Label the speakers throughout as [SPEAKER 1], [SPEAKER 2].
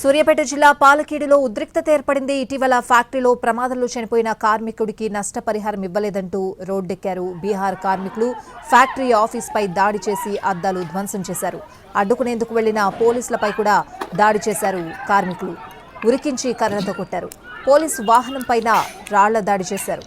[SPEAKER 1] సూర్యాపేట జిల్లా పాలకేడులో ఉద్రిక్తత ఏర్పడింది. ఇటీవల ఫ్యాక్టరీలో ప్రమాదంలో చనిపోయిన కార్మికుడికి నష్టపరిహారం ఇవ్వలేదంటూ రోడ్డెక్కారు బీహార్ కార్మికులు. ఫ్యాక్టరీ ఆఫీస్పై దాడి చేసి అద్దాలు ధ్వంసం చేశారు. అడ్డుకునేందుకు వెళ్లిన పోలీసులపై కూడా దాడి చేశారు కార్మికులు. ఉరికించి కర్రలతో కొట్టారు. పోలీసు వాహనంపైన రాళ్ల దాడి చేశారు.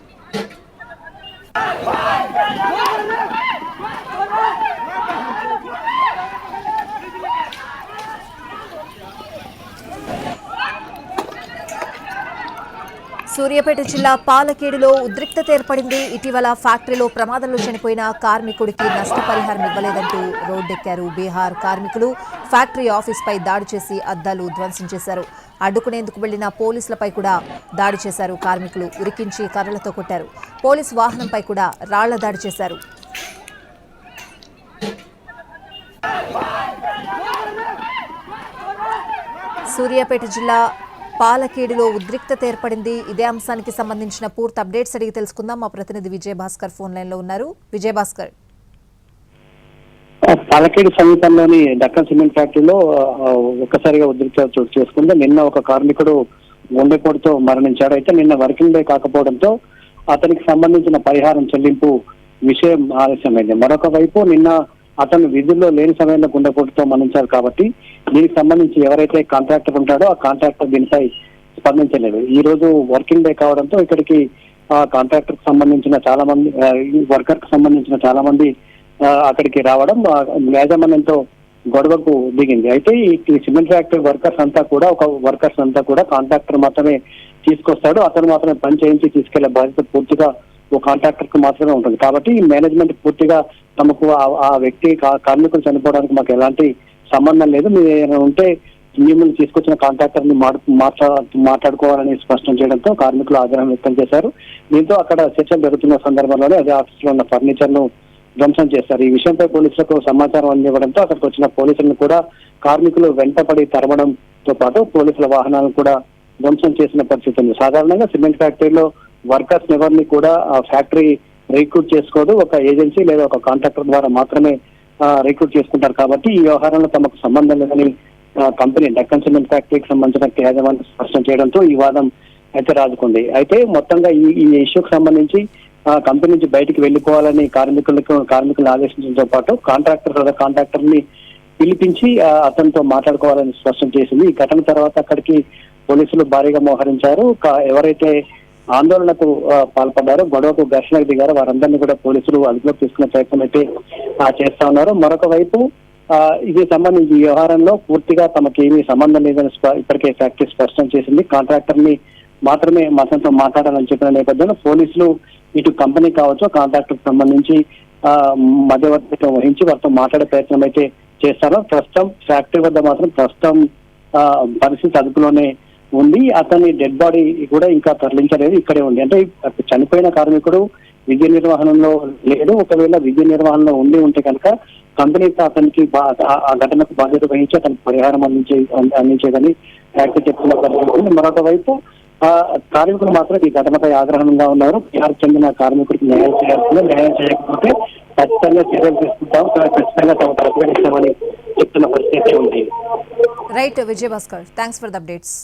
[SPEAKER 1] సూర్యాపేట జిల్లా పాలకేడులో ఉద్రిక్తత ఏర్పడింది. ఇటీవల ఫ్యాక్టరీలో ప్రమాదంలో చనిపోయిన కార్మికుడికి నష్టపరిహారం ఇవ్వలేదంటూ రోడ్డెక్కారు బీహార్ కార్మికులు. ఫ్యాక్టరీ ఆఫీస్పై దాడి చేసి అద్దాలు ధ్వంసం చేశారు. అడ్డుకునేందుకు వెళ్లిన పోలీసులపై కూడా దాడి చేశారు కార్మికులు. ఉరికించి కర్రలతో కొట్టారు. పోలీసు వాహనంపై కూడా రాళ్ల దాడి చేశారు. సూర్యాపేట జిల్లా పాలకేడులో ఉద్రిక్తత ఏర్పడింది. ఇదే అంశానికి సంబంధించిన పూర్తి అప్డేట్స్ అడిగి తెలుసుకుందాం. మా ప్రతినిధి విజయభాస్కర్ ఫోన్ లైన్ లో ఉన్నారు. విజయభాస్కర్,
[SPEAKER 2] పాలకేడు సమీపంలోని డక్కన్ సిమెంట్ ఫ్యాక్టరీలో ఒక్కసారిగా ఉద్రిక్తత చోటు చేసుకుంది. నిన్న ఒక కార్మికుడు గుండెపోటుతో మరణించాడు. అయితే నిన్న వర్కింగ్ డే కాకపోవడంతో అతనికి సంబంధించిన పరిహారం చెల్లింపు విషయం ఆలస్యమైంది. మరొక వైపు నిన్న అతను విధుల్లో లేని సమయంలో గుండెపోటుతో మరణించారు కాబట్టి దీనికి సంబంధించి ఎవరైతే కాంట్రాక్టర్ ఉంటాడో ఆ కాంట్రాక్టర్ దీనిపై స్పందించలేదు. ఈ రోజు వర్కింగ్ డే కావడంతో ఇక్కడికి కాంట్రాక్టర్ కి సంబంధించిన చాలా మంది, వర్కర్ కి సంబంధించిన చాలా మంది అక్కడికి రావడం యాజమాన్యంతో గొడవకు దిగింది. అయితే ఈ సిమెంట్ ఫ్యాక్టరీ వర్కర్స్ అంతా కూడా కాంట్రాక్టర్ మాత్రమే తీసుకొస్తాడు. అతను మాత్రమే పని చేయించి తీసుకెళ్లే బాధ్యత పూర్తిగా ఓ కాంట్రాక్టర్ కు మాత్రమే ఉంటుంది. కాబట్టి మేనేజ్మెంట్ పూర్తిగా తమకు ఆ వ్యక్తి కార్మికులు చనిపోవడానికి మాకు ఎలాంటి సంబంధం లేదు, మీరు ఉంటే మిమ్మల్ని తీసుకొచ్చిన కాంట్రాక్టర్ ని మాట్లాడుకోవాలని స్పష్టం చేయడంతో కార్మికులు ఆగ్రహం వ్యక్తం చేశారు. దీంతో అక్కడ చర్చలు జరుగుతున్న సందర్భంలోనే అదే ఆఫీస్ లో ఉన్న ఫర్నిచర్ ను ధ్వంసం చేశారు. ఈ విషయంపై పోలీసులకు సమాచారం అందివ్వడంతో అక్కడికి వచ్చిన పోలీసులను కూడా కార్మికులు వెంటపడి తరమడంతో పాటు పోలీసుల వాహనాలను కూడా ధ్వంసం చేసిన పరిస్థితి ఉంది. సాధారణంగా సిమెంట్ ఫ్యాక్టరీలో వర్కర్స్ ఎవరిని కూడా ఫ్యాక్టరీ రిక్రూట్ చేసుకోదు, ఒక ఏజెన్సీ లేదా ఒక కాంట్రాక్టర్ ద్వారా మాత్రమే రిక్రూట్ చేసుకుంటారు. కాబట్టి ఈ వ్యవహారంలో తమకు సంబంధం లేదని కంపెనీ డక్కన్ సిమెంట్ ఫ్యాక్టరీకి సంబంధించిన యాజమాన్యం స్పష్టం చేయడంతో ఈ వాదం అయితే రాజుకుంది. అయితే మొత్తంగా ఈ ఇష్యూకి సంబంధించి కంపెనీ నుంచి బయటికి వెళ్లిపోవాలని కార్మికులను ఆదేశించడంతో పాటు కాంట్రాక్టర్ ని పిలిపించి అతనితో మాట్లాడుకోవాలని స్పష్టం చేసింది. ఈ ఘటన తర్వాత అక్కడికి పోలీసులు భారీగా మోహరించారు. ఎవరైతే ఆందోళనకు పాల్పడ్డారో, గొడవకు ఘర్షణకు దిగారో వారందరినీ కూడా పోలీసులు అదుపులోకి తీసుకునే ప్రయత్నం అయితే చేస్తా ఉన్నారు. మరొక వైపు ఇది సంబంధించి ఈ వ్యవహారంలో పూర్తిగా తమకేమీ సంబంధం లేదని ఇప్పటికే ఫ్యాక్టరీ స్పష్టం చేసింది. కాంట్రాక్టర్ ని మాత్రమే అతనితో మాట్లాడాలని చెప్పిన నేపథ్యంలో పోలీసులు ఇటు కంపెనీ కావచ్చు, కాంట్రాక్టర్ కి సంబంధించి మధ్యవర్తిత్వం వహించి వారితో మాట్లాడే ప్రయత్నం అయితే చేస్తారు. ప్రస్తుతం ఫ్యాక్టరీ వద్ద మాత్రం పరిస్థితి అదుపులోనే ఉంది. అతని డెడ్ బాడీ కూడా ఇంకా తరలించలేదు, ఇక్కడే ఉంది. అంటే చనిపోయిన కార్మికుడు విధి నిర్వహణలో లేడు. ఒకవేళ విధి నిర్వహణలో ఉంటే కనుక కంపెనీ అతనికి ఆ ఘటనకు బాధ్యత వహించి అతనికి పరిహారం అందించేదని ఫ్యాక్టరీ చెప్తున్న పరిస్థితి. మరొక వైపు కార్మికులు మాత్రం ఈ ఘటనపై ఆగ్రహంగా ఉన్నారు. బీహార్ చెందిన కార్మికుడికి న్యాయం చేయాల్సిందే, న్యాయం చేయకపోతే ఖచ్చితంగా చర్యలు తీసుకుంటాం, ఖచ్చితంగా తమ ప్రతిఘటిస్తామని చెప్తున్న పరిస్థితి ఉంది.
[SPEAKER 1] Right Vijayabhaskar, thanks for the updates.